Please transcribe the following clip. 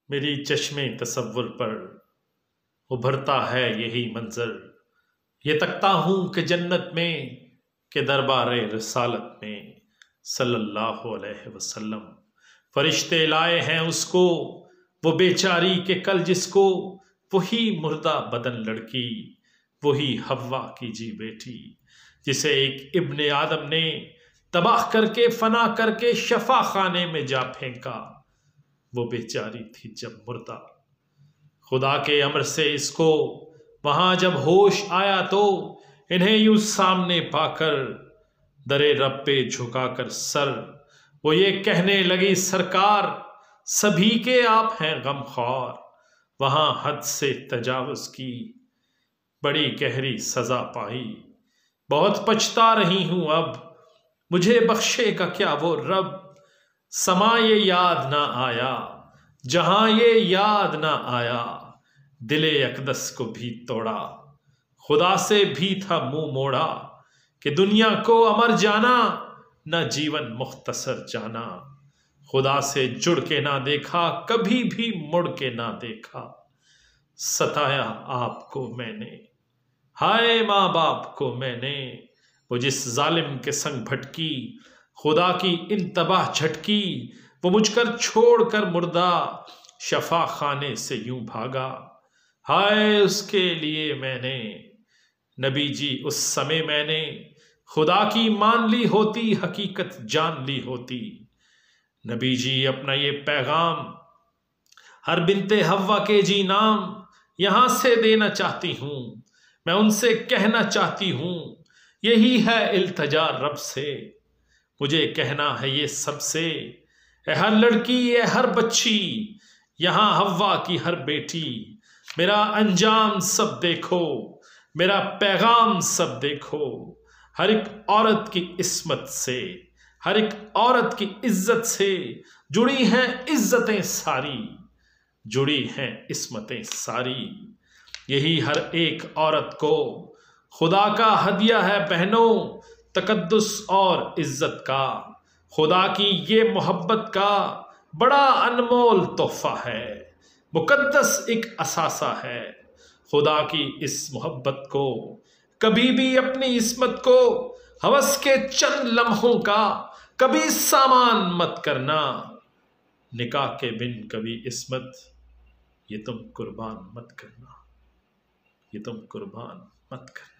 میری چشم تصور پر ابھرتا ہے یہی منظر، یہ تکتا ہوں کہ جنت میں، کہ دربار رسالت میں صلی اللہ علیہ وسلم فرشتے لائے ہیں اس کو، وہ بیچاری کہ کل جس کو وہی مردہ بدن لڑکی، وہی حوا کی جی بیٹی، جسے ایک ابن آدم نے تباہ کر کے فنا کر کے شفا خانے میں جا پھینکا، وہ بیچاری تھی جب مردہ۔ خدا کے امر سے اس کو وہاں جب ہوش آیا تو انہیں یوں سامنے پا کر درے رب پہ جھکا کر سر، وہ یہ کہنے لگی سرکار سبھی کے آپ ہیں غم خوار، وہاں حد سے تجاوز کی بڑی گہری سزا پائی، بہت پچھتا رہی ہوں اب مجھے بخشے گا کیا وہ رب، سما یہ یاد نہ آیا جہاں یہ یاد نہ آیا، دل اقدس کو بھی توڑا خدا سے بھی تھا منہ موڑا، کہ دنیا کو امر جانا نہ جیون مختصر جانا، خدا سے جڑ کے نہ دیکھا کبھی بھی مڑ کے نہ دیکھا، ستایا آپ کو میں نے ہائے ماں باپ کو میں نے، وہ جس ظالم کے سنگ بھٹکی خدا کی انتباہ جھٹکی، وہ مجھ کر چھوڑ کر مردہ شفا خانے سے یوں بھاگا، ہائے اس کے لیے میں نے نبی جی اس سمے میں نے خدا کی مان لی ہوتی حقیقت جان لی ہوتی، نبی جی اپنا یہ پیغام ہر بنت حوا کے جی نام یہاں سے دینا چاہتی ہوں، میں ان سے کہنا چاہتی ہوں یہی ہے التجا رب سے، مجھے کہنا ہے یہ سب سے، اے ہر لڑکی اے ہر بچی یہاں حوا کی ہر بیٹی، میرا انجام سب دیکھو میرا پیغام سب دیکھو، ہر ایک عورت کی عصمت سے ہر ایک عورت کی عزت سے جڑی ہیں عزتیں ساری، جڑی ہیں عصمتیں ساری، یہی ہر ایک عورت کو خدا کا ہدیہ ہے بہنوں، تقدس اور عزت کا، خدا کی یہ محبت کا بڑا انمول تحفہ ہے، مقدس ایک اثاثہ ہے، خدا کی اس محبت کو کبھی بھی اپنی عصمت کو ہوس کے چند لمحوں کا کبھی سامان مت کرنا، نکاح کے بن کبھی عصمت یہ تم قربان مت کرنا، یہ تم قربان مت کرنا۔